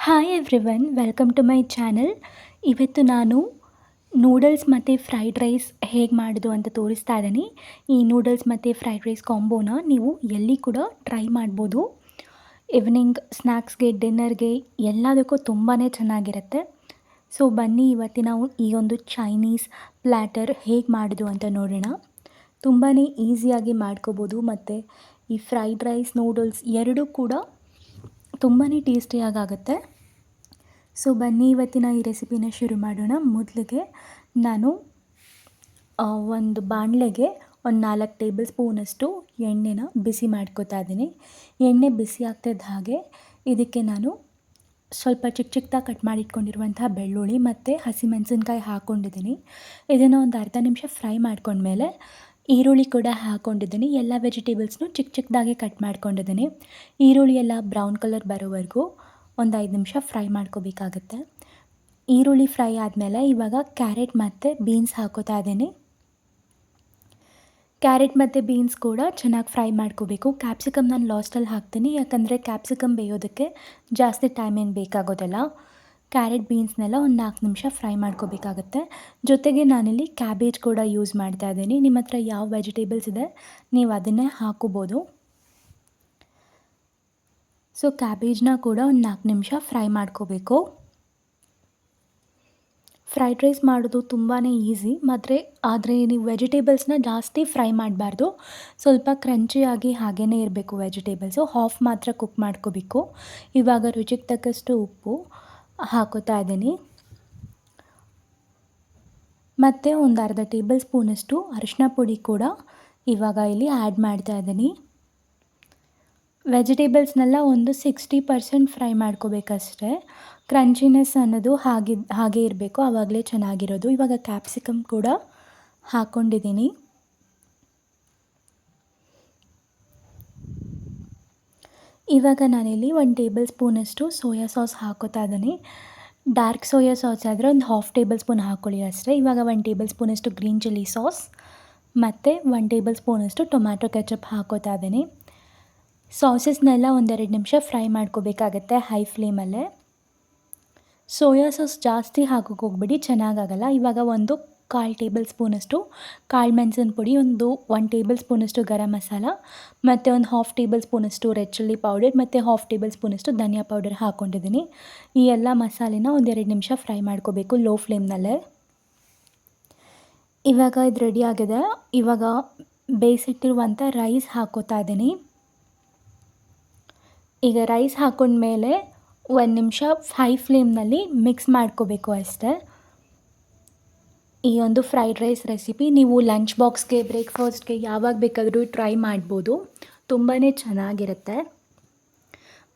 Hi everyone, welcome to my channel. ಇವತ್ತು ನಾನು noodles ಮತ್ತು ಫ್ರೈಡ್ ರೈಸ್ ಹೇಗೆ ಮಾಡೋದು ಅಂತ ತೋರಿಸ್ತಾ ಇದ್ದೀನಿ. ಈ ನೂಡಲ್ಸ್ ಮತ್ತು ಫ್ರೈಡ್ ರೈಸ್ ಕಾಂಬೋನ ನೀವು ಎಲ್ಲಿ ಕೂಡ ಟ್ರೈ ಮಾಡ್ಬೋದು. ಈವ್ನಿಂಗ್ ಸ್ನ್ಯಾಕ್ಸ್ಗೆ, ಡಿನ್ನರ್ಗೆ ಎಲ್ಲದಕ್ಕೂ ತುಂಬಾ ಚೆನ್ನಾಗಿರುತ್ತೆ. ಸೊ ಬನ್ನಿ ಇವತ್ತು ನಾವು ಈ ಒಂದು ಚೈನೀಸ್ ಪ್ಲ್ಯಾಟರ್ ಹೇಗೆ ಮಾಡೋದು ಅಂತ ನೋಡೋಣ. ತುಂಬಾ ಈಸಿಯಾಗಿ ಮಾಡ್ಕೋಬೋದು ಮತ್ತು ಈ ಫ್ರೈಡ್ ರೈಸ್, ನೂಡಲ್ಸ್ ಎರಡೂ ಕೂಡ ತುಂಬಾ ಟೇಸ್ಟಿಯಾಗುತ್ತೆ. ಸೊ ಬನ್ನಿ ಇವತ್ತಿನ ಈ ರೆಸಿಪಿನ ಶುರು ಮಾಡೋಣ. ಮೊದಲಿಗೆ ನಾನು ಒಂದು ಬಾಣಲೆಗೆ ಒಂದು 4 ಟೇಬಲ್ ಸ್ಪೂನಷ್ಟು ಎಣ್ಣೆನ ಬಿಸಿ ಮಾಡ್ಕೊತಾ ಇದ್ದೀನಿ. ಎಣ್ಣೆ ಬಿಸಿ ಆಗ್ತಿದ್ದ ಹಾಗೆ ಇದಕ್ಕೆ ನಾನು ಸ್ವಲ್ಪ ಚಿಕ್ಕದಾಗಿ ಕಟ್ ಮಾಡಿಟ್ಕೊಂಡಿರುವಂತಹ ಬೆಳ್ಳುಳ್ಳಿ ಮತ್ತು ಹಸಿಮೆಣಸಿನ್ಕಾಯಿ ಹಾಕ್ಕೊಂಡಿದ್ದೀನಿ. ಇದನ್ನು ಒಂದು ಅರ್ಧ ನಿಮಿಷ ಫ್ರೈ ಮಾಡ್ಕೊಂಡ್ಮೇಲೆ ಈರುಳ್ಳಿ ಕೂಡ ಹಾಕ್ಕೊಂಡಿದ್ದೀನಿ. ಎಲ್ಲ ವೆಜಿಟೇಬಲ್ಸ್ನು ಚಿಕ್ಕದಾಗಿ ಕಟ್ ಮಾಡ್ಕೊಂಡಿದ್ದೀನಿ. ಈರುಳ್ಳಿ ಎಲ್ಲ ಬ್ರೌನ್ ಕಲರ್ ಬರೋವರೆಗೂ ಒಂದು 5 ನಿಮಿಷ ಫ್ರೈ ಮಾಡ್ಕೋಬೇಕಾಗತ್ತೆ. ಈರುಳ್ಳಿ ಫ್ರೈ ಆದಮೇಲೆ ಇವಾಗ ಕ್ಯಾರೆಟ್ ಮತ್ತು ಬೀನ್ಸ್ ಹಾಕೋತಾ ಇದ್ದೀನಿ. ಕ್ಯಾರೆಟ್ ಮತ್ತು ಬೀನ್ಸ್ ಕೂಡ ಚೆನ್ನಾಗಿ ಫ್ರೈ ಮಾಡ್ಕೋಬೇಕು. ಕ್ಯಾಪ್ಸಿಕಮ್ ನಾನು ಲಾಸ್ಟಲ್ಲಿ ಹಾಕ್ತೀನಿ, ಯಾಕಂದರೆ ಕ್ಯಾಪ್ಸಿಕಮ್ ಬೇಯೋದಕ್ಕೆ ಜಾಸ್ತಿ ಟೈಮ್ ಏನು ಬೇಕಾಗೋದಿಲ್ಲ. ಕ್ಯಾರೆಟ್ ಬೀನ್ಸ್ನೆಲ್ಲ ಒಂದು 4 ನಿಮಿಷ ಫ್ರೈ ಮಾಡ್ಕೋಬೇಕಾಗತ್ತೆ. ಜೊತೆಗೆ ನಾನಿಲ್ಲಿ ಕ್ಯಾಬೇಜ್ ಕೂಡ ಯೂಸ್ ಮಾಡ್ತಾ ಇದ್ದೀನಿ. ನಿಮ್ಮ ಹತ್ರ ಯಾವ ವೆಜಿಟೇಬಲ್ಸ್ ಇದೆ ನೀವು ಅದನ್ನೇ ಹಾಕೋಬೋದು. ಸೊ ಕ್ಯಾಬೇಜ್ನ ಕೂಡ ಒಂದು 4 ನಿಮಿಷ ಫ್ರೈ ಮಾಡ್ಕೋಬೇಕು. ಫ್ರೈಡ್ ರೈಸ್ ಮಾಡೋದು ತುಂಬಾ ಈಸಿ, ಆದರೆ ನೀವು ವೆಜಿಟೇಬಲ್ಸ್ನ ಜಾಸ್ತಿ ಫ್ರೈ ಮಾಡಬಾರ್ದು. ಸ್ವಲ್ಪ ಕ್ರಂಚಿಯಾಗಿ ಹಾಗೇ ಇರಬೇಕು ವೆಜಿಟೇಬಲ್ಸು. ಹಾಫ್ ಮಾತ್ರ ಕುಕ್ ಮಾಡ್ಕೋಬೇಕು. ಇವಾಗ ರುಚಿಗೆ ತಕ್ಕಷ್ಟು ಉಪ್ಪು ಹಾಕೋತಾ ಇದ್ದೀನಿ ಮತ್ತು ಒಂದು ಅರ್ಧ ಟೇಬಲ್ ಸ್ಪೂನಷ್ಟು ಅರಿಶಿನ ಪುಡಿ ಕೂಡ ಇವಾಗ ಇಲ್ಲಿ ಆ್ಯಡ್ ಮಾಡ್ತಾ ಇದ್ದೀನಿ. ವೆಜಿಟೇಬಲ್ಸ್ನೆಲ್ಲ ಒಂದು 60% ಫ್ರೈ ಮಾಡ್ಕೋಬೇಕಷ್ಟೆ. ಕ್ರಂಚಿನೆಸ್ ಅನ್ನೋದು ಹಾಗೆ ಇರಬೇಕು, ಆವಾಗಲೇ ಚೆನ್ನಾಗಿರೋದು. ಇವಾಗ ಕ್ಯಾಪ್ಸಿಕಮ್ ಕೂಡ ಹಾಕ್ಕೊಂಡಿದ್ದೀನಿ. ಇವಾಗ ನಾನಿಲ್ಲಿ 1 ಟೇಬಲ್ ಸ್ಪೂನಷ್ಟು ಸೋಯಾ ಸಾಸ್ ಹಾಕೋತಾ ಇದ್ದೀನಿ. ಡಾರ್ಕ್ ಸೋಯಾ ಸಾಸ್ ಆದರೆ ಒಂದು ಹಾಫ್ ಟೇಬಲ್ ಸ್ಪೂನ್ ಹಾಕ್ಕೊಳ್ಳಿ ಅಷ್ಟೇ. ಇವಾಗ 1 ಟೇಬಲ್ ಸ್ಪೂನಷ್ಟು ಗ್ರೀನ್ ಚಿಲ್ಲಿ ಸಾಸ್ ಮತ್ತು 1 ಟೇಬಲ್ ಸ್ಪೂನಷ್ಟು ಟೊಮ್ಯಾಟೊ ಕೆಚಪ್ ಹಾಕೋತಾ ಇದ್ದೀನಿ. ಸಾಸಸ್ನೆಲ್ಲ 1-2 ನಿಮಿಷ ಫ್ರೈ ಮಾಡ್ಕೋಬೇಕಾಗತ್ತೆ ಹೈ ಫ್ಲೇಮಲ್ಲೇ. ಸೋಯಾ ಸಾಸ್ ಜಾಸ್ತಿ ಹಾಕೋಕೆ ಹೋಗ್ಬಿಡಿ, ಚೆನ್ನಾಗಾಗಲ್ಲ. ಇವಾಗ ಒಂದು 1/4 ಟೇಬಲ್ ಸ್ಪೂನಷ್ಟು ಕಾಳು ಮೆಣಸಿನ ಪುಡಿ, 1 ಟೇಬಲ್ ಸ್ಪೂನಷ್ಟು ಗರಂ ಮಸಾಲ ಮತ್ತು ಒಂದು ಹಾಫ್ ಟೇಬಲ್ ಸ್ಪೂನಷ್ಟು ರೆಡ್ ಚಿಲ್ಲಿ ಪೌಡರ್ ಮತ್ತು ಹಾಫ್ ಟೇಬಲ್ ಸ್ಪೂನಷ್ಟು ಧನಿಯಾ ಪೌಡರ್ ಹಾಕ್ಕೊಂಡಿದ್ದೀನಿ. ಈ ಎಲ್ಲ ಮಸಾಲೆನ 1-2 ನಿಮಿಷ ಫ್ರೈ ಮಾಡ್ಕೋಬೇಕು ಲೋ ಫ್ಲೇಮ್ನಲ್ಲೇ. ಇವಾಗ ಇದು ರೆಡಿ ಆಗಿದೆ. ಇವಾಗ ಬೇಯಿಸಿಟ್ಟಿರುವಂಥ ರೈಸ್ ಹಾಕೋತಾ ಇದ್ದೀನಿ. ಈಗ ರೈಸ್ ಹಾಕೊಂಡ್ಮೇಲೆ 1 ನಿಮಿಷ ಹೈ ಫ್ಲೇಮ್ನಲ್ಲಿ ಮಿಕ್ಸ್ ಮಾಡ್ಕೋಬೇಕು ಅಷ್ಟೇ. ಈ ಒಂದು ಫ್ರೈಡ್ ರೈಸ್ ರೆಸಿಪಿ ನೀವು ಲಂಚ್ ಬಾಕ್ಸ್ಗೆ, ಬ್ರೇಕ್ಫಾಸ್ಟ್ಗೆ ಯಾವಾಗ ಬೇಕಾದರೂ ಟ್ರೈ ಮಾಡ್ಬೋದು. ತುಂಬಾ ಚೆನ್ನಾಗಿರುತ್ತೆ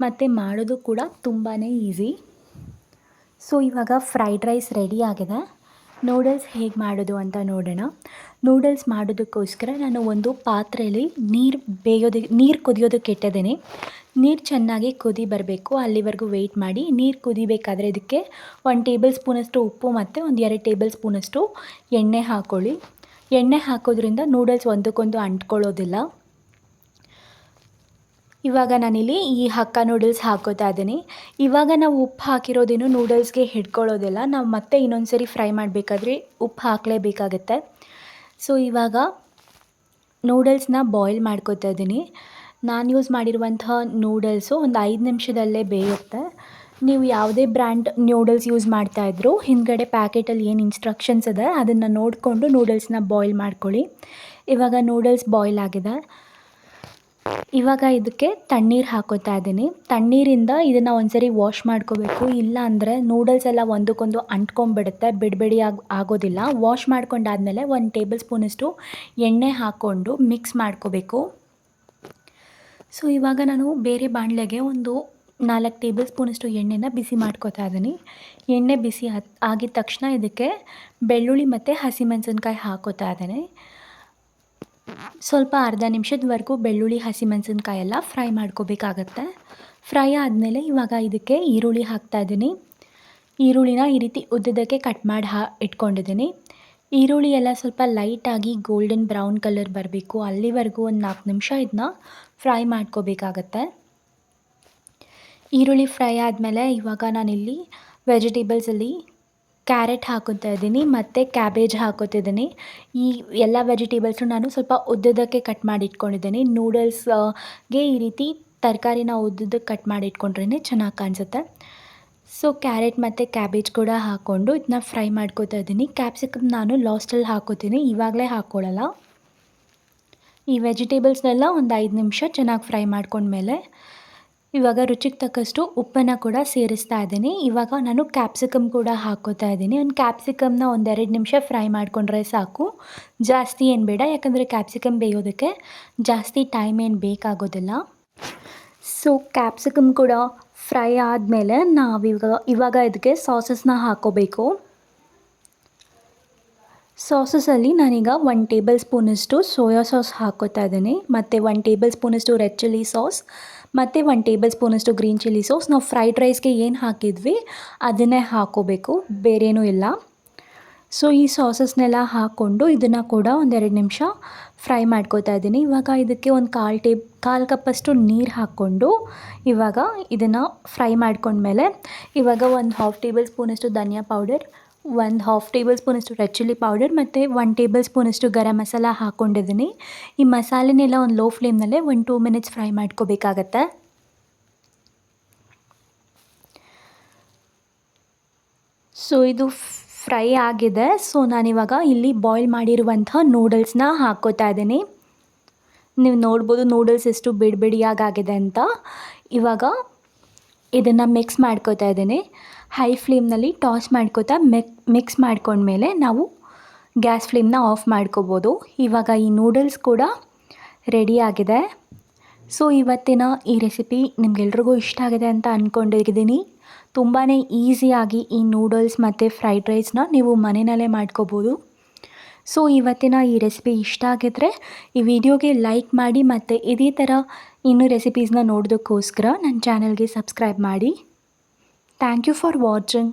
ಮತ್ತು ಮಾಡೋದು ಕೂಡ ತುಂಬಾ ಈಸಿ. ಸೊ ಇವಾಗ ಫ್ರೈಡ್ ರೈಸ್ ರೆಡಿ ಆಗಿದೆ. ನೂಡಲ್ಸ್ ಹೇಗೆ ಮಾಡೋದು ಅಂತ ನೋಡೋಣ. ನೂಡಲ್ಸ್ ಮಾಡೋದಕ್ಕೋಸ್ಕರ ನಾನು ಒಂದು ಪಾತ್ರೆಯಲ್ಲಿ ನೀರು ಕುದಿಯೋದಕ್ಕೆ ಇಟ್ಟಿದ್ದೀನಿ. ನೀರು ಚೆನ್ನಾಗಿ ಕುದಿ ಬರಬೇಕು, ಅಲ್ಲಿವರೆಗೂ ವೆಯ್ಟ್ ಮಾಡಿ. ನೀರು ಕುದಿಬೇಕಾದ್ರೆ ಇದಕ್ಕೆ 1 ಟೇಬಲ್ ಸ್ಪೂನಷ್ಟು ಉಪ್ಪು ಮತ್ತು ಒಂದು 2 ಟೇಬಲ್ ಸ್ಪೂನಷ್ಟು ಎಣ್ಣೆ ಹಾಕ್ಕೊಳ್ಳಿ. ಎಣ್ಣೆ ಹಾಕೋದ್ರಿಂದ ನೂಡಲ್ಸ್ ಒಂದಕ್ಕೊಂದು ಅಂಟ್ಕೊಳ್ಳೋದಿಲ್ಲ. ಇವಾಗ ನಾನಿಲ್ಲಿ ಈ ಹಕ್ಕ ನೂಡಲ್ಸ್ ಹಾಕೋತಾ ಇದ್ದೀನಿ. ಇವಾಗ ನಾವು ಉಪ್ಪು ಹಾಕಿರೋದೇನು ನೂಡಲ್ಸ್ಗೆ ಹಿಡ್ಕೊಳ್ಳೋದಿಲ್ಲ. ನಾವು ಮತ್ತೆ ಇನ್ನೊಂದು ಸರಿ ಫ್ರೈ ಮಾಡಬೇಕಾದ್ರೆ ಉಪ್ಪು ಹಾಕಲೇಬೇಕಾಗತ್ತೆ. ಸೊ ಇವಾಗ ನೂಡಲ್ಸ್ನ ಬಾಯ್ಲ್ ಮಾಡ್ಕೋತಾ ಇದ್ದೀನಿ. ನಾನು ಯೂಸ್ ಮಾಡಿರುವಂತಹ ನೂಡಲ್ಸು ಒಂದು 5 ನಿಮಿಷದಲ್ಲೇ ಬೇಯುತ್ತೆ. ನೀವು ಯಾವುದೇ ಬ್ರ್ಯಾಂಡ್ ನೂಡಲ್ಸ್ ಯೂಸ್ ಮಾಡ್ತಾಯಿದ್ರು ಹಿಂದ್ಗಡೆ ಪ್ಯಾಕೆಟಲ್ಲಿ ಏನು ಇನ್ಸ್ಟ್ರಕ್ಷನ್ಸ್ ಇದೆ ಅದನ್ನು ನೋಡಿಕೊಂಡು ನೂಡಲ್ಸ್ನ ಬಾಯ್ಲ್ ಮಾಡ್ಕೊಳ್ಳಿ. ಇವಾಗ ನೂಡಲ್ಸ್ ಬಾಯ್ಲ್ ಆಗಿದೆ. ಇವಾಗ ಇದಕ್ಕೆ ತಣ್ಣೀರು ಹಾಕೋತಾ ಇದ್ದೀನಿ. ತಣ್ಣೀರಿಂದ ಇದನ್ನು ಒಂದ್ಸರಿ ವಾಶ್ ಮಾಡ್ಕೋಬೇಕು, ಇಲ್ಲ ಅಂದರೆ ನೂಡಲ್ಸ್ ಎಲ್ಲ ಒಂದಕ್ಕೊಂದು ಅಂಟ್ಕೊಂಡ್ಬಿಡುತ್ತೆ, ಬಿಡಿ ಆಗೋದಿಲ್ಲ. ವಾಶ್ ಮಾಡ್ಕೊಂಡಾದಮೇಲೆ 1 ಟೇಬಲ್ ಸ್ಪೂನಷ್ಟು ಎಣ್ಣೆ ಹಾಕ್ಕೊಂಡು ಮಿಕ್ಸ್ ಮಾಡ್ಕೋಬೇಕು. ಸೊ ಇವಾಗ ನಾನು ಬೇರೆ ಬಾಣಲೆಗೆ ಒಂದು 4 ಟೇಬಲ್ ಸ್ಪೂನಷ್ಟು ಎಣ್ಣೆನ ಬಿಸಿ ಮಾಡ್ಕೋತಾ ಇದ್ದೀನಿ. ಎಣ್ಣೆ ಬಿಸಿ ಆಗಿದ ತಕ್ಷಣ ಇದಕ್ಕೆ ಬೆಳ್ಳುಳ್ಳಿ ಮತ್ತು ಹಸಿಮೆಣಸಿನ್ಕಾಯಿ ಹಾಕೋತಾ ಇದ್ದೀನಿ. ಸ್ವಲ್ಪ ಅರ್ಧ ನಿಮಿಷದವರೆಗೂ ಬೆಳ್ಳುಳ್ಳಿ, ಹಸಿಮೆಣಸಿನ್ಕಾಯಿ ಎಲ್ಲ ಫ್ರೈ ಮಾಡ್ಕೋಬೇಕಾಗತ್ತೆ. ಫ್ರೈ ಆದಮೇಲೆ ಇವಾಗ ಇದಕ್ಕೆ ಈರುಳ್ಳಿ ಹಾಕ್ತಾಯಿದ್ದೀನಿ. ಈರುಳ್ಳಿನ ಈ ರೀತಿ ಉದ್ದದಕ್ಕೆ ಕಟ್ ಮಾಡಿ ಇಟ್ಕೊಂಡಿದ್ದೀನಿ. ಈರುಳ್ಳಿ ಎಲ್ಲ ಸ್ವಲ್ಪ ಲೈಟಾಗಿ ಗೋಲ್ಡನ್ ಬ್ರೌನ್ ಕಲರ್ ಬರಬೇಕು, ಅಲ್ಲಿವರೆಗೂ ಒಂದು 4 ನಿಮಿಷ ಇದನ್ನ ಫ್ರೈ ಮಾಡ್ಕೋಬೇಕಾಗತ್ತೆ. ಈರುಳ್ಳಿ ಫ್ರೈ ಆದಮೇಲೆ ಇವಾಗ ನಾನಿಲ್ಲಿ ವೆಜಿಟೇಬಲ್ಸಲ್ಲಿ ಕ್ಯಾರೆಟ್ ಹಾಕೋತಾ ಇದ್ದೀನಿ ಮತ್ತು ಕ್ಯಾಬೇಜ್ ಹಾಕೋತಿದ್ದೀನಿ. ಈ ಎಲ್ಲ ವೆಜಿಟೇಬಲ್ಸು ನಾನು ಸ್ವಲ್ಪ ಉದ್ದುದ್ದಕ್ಕೆ ಕಟ್ ಮಾಡಿ ಇಟ್ಕೊಂಡಿದ್ದೀನಿ. ನೂಡಲ್ಸ್ಗೆ ಈ ರೀತಿ ತರಕಾರಿನ ಉದ್ದುದ್ದಕ್ಕೆ ಕಟ್ ಮಾಡಿ ಇಟ್ಕೊಂಡ್ರೇ ಚೆನ್ನಾಗಿ ಕಾಣಿಸುತ್ತೆ. ಸೊ ಕ್ಯಾರೆಟ್ ಮತ್ತು ಕ್ಯಾಬೇಜ್ ಕೂಡ ಹಾಕ್ಕೊಂಡು ಇದನ್ನ ಫ್ರೈ ಮಾಡ್ಕೋತಾ ಇದ್ದೀನಿ. ಕ್ಯಾಪ್ಸಿಕಮ್ ನಾನು ಲಾಸ್ಟಲ್ಲಿ ಹಾಕೋತೀನಿ, ಇವಾಗಲೇ ಹಾಕ್ಕೊಳ್ಳಲ್ಲ. ಈ ವೆಜಿಟೇಬಲ್ಸ್ನೆಲ್ಲ ಒಂದು 5 ನಿಮಿಷ ಚೆನ್ನಾಗಿ ಫ್ರೈ ಮಾಡ್ಕೊಂಡ್ಮೇಲೆ ಇವಾಗ ರುಚಿಗೆ ತಕ್ಕಷ್ಟು ಉಪ್ಪನ್ನು ಕೂಡ ಸೇರಿಸ್ತಾ ಇದ್ದೀನಿ. ಇವಾಗ ನಾನು ಕ್ಯಾಪ್ಸಿಕಮ್ ಕೂಡ ಹಾಕ್ಕೋತಾ ಇದ್ದೀನಿ. ಒಂದು ಕ್ಯಾಪ್ಸಿಕಮ್ನ 1-2 ನಿಮಿಷ ಫ್ರೈ ಮಾಡಿಕೊಂಡ್ರೆ ಸಾಕು, ಜಾಸ್ತಿ ಏನು ಬೇಡ. ಯಾಕಂದರೆ ಕ್ಯಾಪ್ಸಿಕಮ್ ಬೇಯೋದಕ್ಕೆ ಜಾಸ್ತಿ ಟೈಮ್ ಏನು ಬೇಕಾಗೋದಿಲ್ಲ. ಸೊ ಕ್ಯಾಪ್ಸಿಕಮ್ ಕೂಡ ಫ್ರೈ ಆದಮೇಲೆ ಇವಾಗ ಇದಕ್ಕೆ ಸಾಸಸ್ನ ಹಾಕ್ಕೋಬೇಕು. ಸಾಸಸಲ್ಲಿ ನಾನೀಗ 1 ಟೇಬಲ್ ಸ್ಪೂನಷ್ಟು ಸೋಯಾ ಸಾಸ್ ಹಾಕ್ಕೋತಾ ಇದ್ದೀನಿ, ಮತ್ತು 1 ಟೇಬಲ್ ಸ್ಪೂನಷ್ಟು ರೆಡ್ ಚಿಲ್ಲಿ ಸಾಸ್ ಮತ್ತು 1 ಟೇಬಲ್ ಸ್ಪೂನಷ್ಟು ಗ್ರೀನ್ ಚಿಲ್ಲಿ ಸಾಸ್. ನಾವು ಫ್ರೈಡ್ ರೈಸ್ಗೆ ಏನು ಹಾಕಿದ್ವಿ ಅದನ್ನೇ ಹಾಕ್ಕೋಬೇಕು, ಬೇರೇನೂ ಇಲ್ಲ. ಸೊ ಈ ಸಾಸಸ್ನೆಲ್ಲ ಹಾಕ್ಕೊಂಡು ಇದನ್ನು ಕೂಡ 1-2 ನಿಮಿಷ ಫ್ರೈ ಮಾಡ್ಕೋತಾ ಇದ್ದೀನಿ. ಇವಾಗ ಇದಕ್ಕೆ ಒಂದು ಕಾಲು ಕಪ್ಪಷ್ಟು ನೀರು ಹಾಕ್ಕೊಂಡು ಇವಾಗ ಇದನ್ನು ಫ್ರೈ ಮಾಡ್ಕೊಂಡ್ಮೇಲೆ ಇವಾಗ 1/2 ಟೇಬಲ್ ಸ್ಪೂನಷ್ಟು ಧನಿಯಾ ಪೌಡರ್, 1/2 ಟೇಬಲ್ ಸ್ಪೂನಷ್ಟು ರೆಡ್ ಚಿಲ್ಲಿ ಪೌಡರ್ ಮತ್ತು 1 ಟೇಬಲ್ ಸ್ಪೂನಷ್ಟು ಗರಂ ಮಸಾಲ ಹಾಕ್ಕೊಂಡಿದ್ದೀನಿ. ಈ ಮಸಾಲೆನೆಲ್ಲ ಒಂದು ಲೋ ಫ್ಲೇಮ್ನಲ್ಲೇ 1-2 ಮಿನಿಟ್ಸ್ ಫ್ರೈ ಮಾಡ್ಕೋಬೇಕಾಗತ್ತೆ. ಸೊ ಇದು ಫ್ರೈ ಆಗಿದೆ. ಸೊ ನಾನಿವಾಗ ಇಲ್ಲಿ ಬಾಯ್ಲ್ ಮಾಡಿರುವಂಥ ನೂಡಲ್ಸ್ನ ಹಾಕ್ಕೋತಾ ಇದ್ದೀನಿ. ನೀವು ನೋಡ್ಬೋದು ನೂಡಲ್ಸ್ ಎಷ್ಟು ಬಿಡಿಯಾಗಾಗಿದೆ ಅಂತ. ಇವಾಗ ಇದನ್ನು ಮಿಕ್ಸ್ ಮಾಡ್ಕೋತಾ ಇದ್ದೀನಿ. ಹೈ ಫ್ಲೇಮ್ನಲ್ಲಿ ಟಾಸ್ ಮಾಡ್ಕೋತಾ ಮಿಕ್ಸ್ ಮಾಡ್ಕೊಂಡ್ಮೇಲೆ ನಾವು ಗ್ಯಾಸ್ ಫ್ಲೇಮ್ನ ಆಫ್ ಮಾಡ್ಕೋಬೋದು. ಇವಾಗ ಈ ನೂಡಲ್ಸ್ ಕೂಡ ರೆಡಿಯಾಗಿದೆ. ಸೊ ಇವತ್ತಿನ ಈ ರೆಸಿಪಿ ನಿಮ್ಗೆಲ್ರಿಗೂ ಇಷ್ಟ ಆಗಿದೆ ಅಂತ ಅಂದ್ಕೊಂಡಿದ್ದೀನಿ. ತುಂಬಾ ಈಸಿಯಾಗಿ ಈ ನೂಡಲ್ಸ್ ಮತ್ತು ಫ್ರೈಡ್ ರೈಸ್ನ ನೀವು ಮನೆಯಲ್ಲೇ ಮಾಡ್ಕೋಬೋದು. ಸೊ ಇವತ್ತಿನ ಈ ರೆಸಿಪಿ ಇಷ್ಟ ಆಗಿದ್ದರೆ ಈ ವಿಡಿಯೋಗೆ ಲೈಕ್ ಮಾಡಿ, ಮತ್ತು ಇದೇ ಥರ ಇನ್ನೂ ರೆಸಿಪೀಸ್ನ ನೋಡೋದಕ್ಕೋಸ್ಕರ ನನ್ನ ಚಾನಲ್ಗೆ ಸಬ್ಸ್ಕ್ರೈಬ್ ಮಾಡಿ. Thank you for watching.